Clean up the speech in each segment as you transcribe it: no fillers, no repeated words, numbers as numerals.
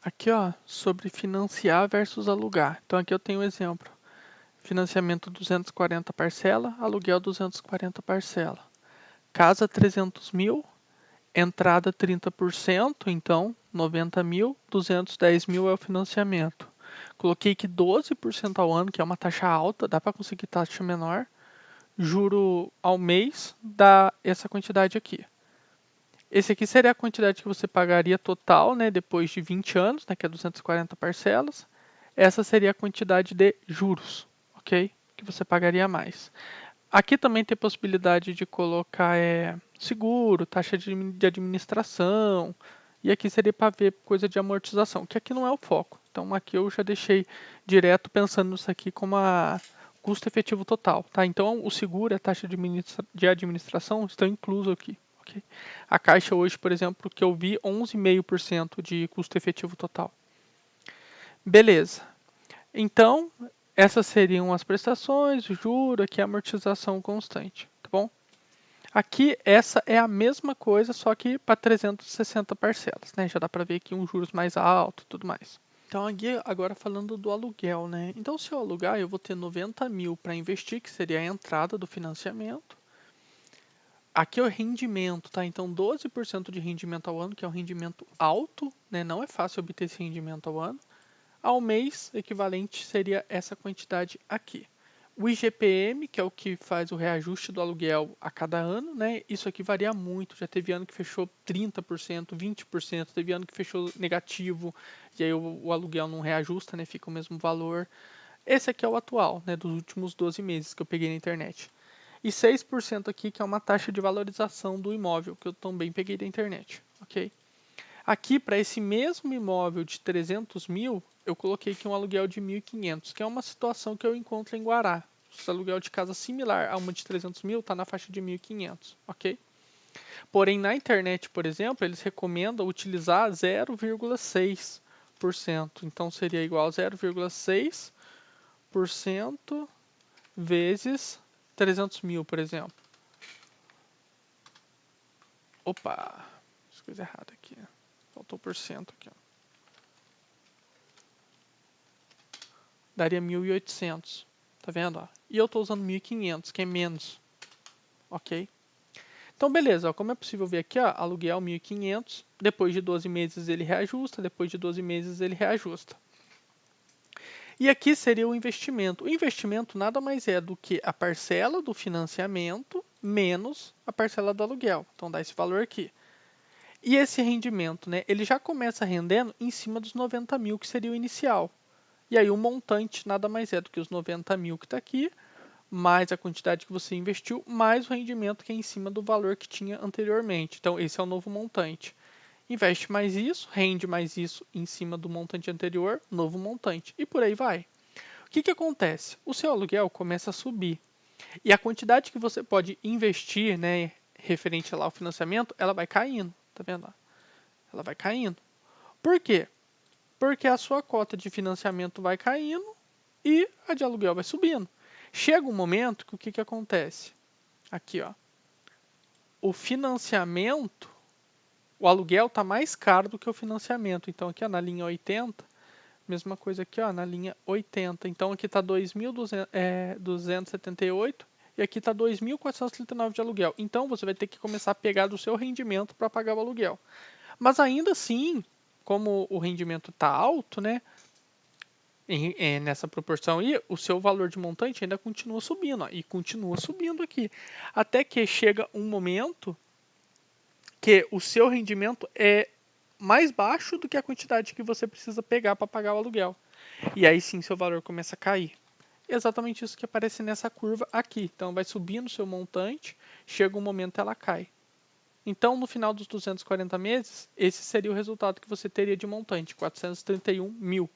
Aqui, ó, sobre financiar versus alugar. Então aqui eu tenho um exemplo. Financiamento 240 parcela, aluguel 240 parcela. Casa 300 mil, entrada 30%, então 90 mil, 210 mil é o financiamento. Coloquei aqui 12% ao ano, que é uma taxa alta, dá para conseguir taxa menor. Juro ao mês dá essa quantidade aqui. Esse aqui seria a quantidade que você pagaria total, né, depois de 20 anos, né, que é 240 parcelas. Essa seria a quantidade de juros, ok? Que você pagaria mais. Aqui também tem possibilidade de colocar seguro, taxa de administração, e aqui seria para ver coisa de amortização, que aqui não é o foco. Então aqui eu já deixei direto pensando nisso aqui como a custo efetivo total, tá? Então o seguro e a taxa de administração estão inclusos aqui. Okay? A Caixa hoje, por exemplo, que eu vi 11,5% de custo efetivo total. Beleza. Então, essas seriam as prestações, o juro, aqui a amortização constante, tá bom? Aqui, essa é a mesma coisa, só que para 360 parcelas, né? Já dá para ver aqui uns juros mais altos e tudo mais. Então, aqui agora falando do aluguel, né? Então, se eu alugar, eu vou ter 90 mil para investir, que seria a entrada do financiamento. Aqui é o rendimento, tá? Então, 12% de rendimento ao ano, que é um rendimento alto, né? Não é fácil obter esse rendimento ao ano. Ao mês, equivalente seria essa quantidade aqui. O IGPM, que é o que faz o reajuste do aluguel a cada ano, né? Isso aqui varia muito. Já teve ano que fechou 30%, 20%, teve ano que fechou negativo, e aí o aluguel não reajusta, né? Fica o mesmo valor. Esse aqui é o atual, né? Dos últimos 12 meses que eu peguei na internet. E 6% aqui, que é uma taxa de valorização do imóvel, que eu também peguei da internet, ok? Aqui, para esse mesmo imóvel de 300 mil, eu coloquei aqui um aluguel de 1.500, que é uma situação que eu encontro em Guará. Esse aluguel de casa similar a uma de 300 mil está na faixa de 1.500, ok? Porém, na internet, por exemplo, eles recomendam utilizar 0,6%. Então, seria igual a 0,6% vezes 300 mil, por exemplo. Opa, fiz coisa errada aqui. Faltou por cento aqui. Daria 1.800. Tá vendo? Ó? E eu estou usando 1.500, que é menos. Ok? Então, beleza. Ó, como é possível ver aqui, ó, aluguel 1.500. Depois de 12 meses ele reajusta. Depois de 12 meses ele reajusta. E aqui seria o investimento. O investimento nada mais é do que a parcela do financiamento menos a parcela do aluguel. Então, dá esse valor aqui. E esse rendimento, né, ele já começa rendendo em cima dos 90 mil, que seria o inicial. E aí o montante nada mais é do que os 90 mil que está aqui, mais a quantidade que você investiu, mais o rendimento que é em cima do valor que tinha anteriormente. Então, esse é o novo montante. Investe mais isso, rende mais isso em cima do montante anterior, novo montante. E por aí vai. O que acontece? O seu aluguel começa a subir. E a quantidade que você pode investir, né, referente lá ao financiamento, ela vai caindo. Tá vendo? Ela vai caindo. Por quê? Porque a sua cota de financiamento vai caindo e a de aluguel vai subindo. Chega um momento que o que acontece? Aqui, ó. O financiamento, o aluguel está mais caro do que o financiamento. Então, aqui ó, na linha 80, mesma coisa aqui ó, na linha 80. Então, aqui está 2.278 e aqui está 2.439 de aluguel. Então, você vai ter que começar a pegar do seu rendimento para pagar o aluguel. Mas ainda assim, como o rendimento está alto, né? Nessa proporção e o seu valor de montante ainda continua subindo, ó, e continua subindo aqui, até que chega um momento que o seu rendimento é mais baixo do que a quantidade que você precisa pegar para pagar o aluguel. E aí sim seu valor começa a cair. Exatamente isso que aparece nessa curva aqui. Então vai subindo o seu montante, chega um momento ela cai. Então, no final dos 240 meses, esse seria o resultado que você teria de montante, 431 mil.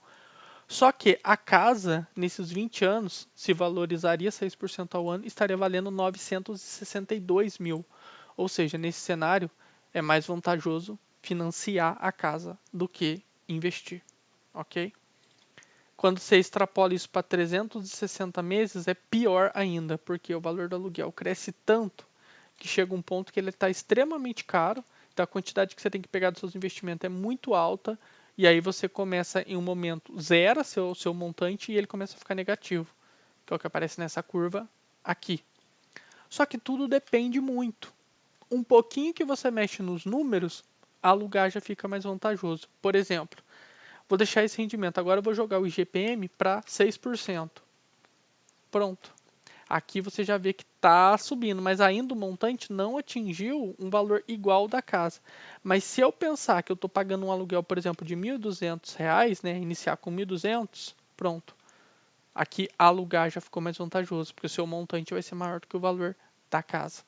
Só que a casa, nesses 20 anos, se valorizaria 6% ao ano, estaria valendo 962 mil. Ou seja, nesse cenário, é mais vantajoso financiar a casa do que investir. Ok? Quando você extrapola isso para 360 meses, é pior ainda, porque o valor do aluguel cresce tanto que chega um ponto que ele está extremamente caro, então a quantidade que você tem que pegar dos seus investimentos é muito alta, E aí você começa em um momento, zera seu montante e ele começa a ficar negativo, que é o que aparece nessa curva aqui. Só que tudo depende muito. Um pouquinho que você mexe nos números, alugar já fica mais vantajoso. Por exemplo, vou deixar esse rendimento. Agora eu vou jogar o IGPM para 6%. Pronto. Aqui você já vê que está subindo, mas ainda o montante não atingiu um valor igual da casa. Mas se eu pensar que eu estou pagando um aluguel, por exemplo, de R$ 1.200, né, iniciar com 1.200, pronto. Aqui alugar já ficou mais vantajoso, porque o seu montante vai ser maior do que o valor da casa.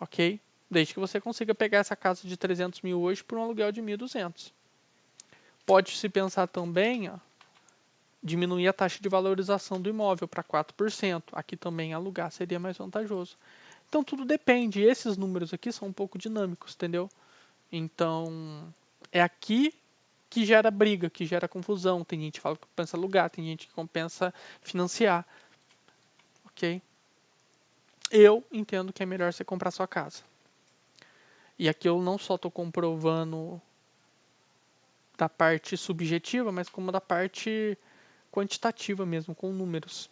Ok? Desde que você consiga pegar essa casa de 300 mil hoje por um aluguel de 1.200. Pode-se pensar também, ó, diminuir a taxa de valorização do imóvel para 4%. Aqui também alugar seria mais vantajoso. Então tudo depende. Esses números aqui são um pouco dinâmicos, entendeu? Então é aqui que gera briga, que gera confusão. Tem gente que fala que compensa alugar, tem gente que compensa financiar. Ok? Eu entendo que é melhor você comprar sua casa. E aqui eu não só estou comprovando da parte subjetiva, mas como da parte quantitativa mesmo, com números.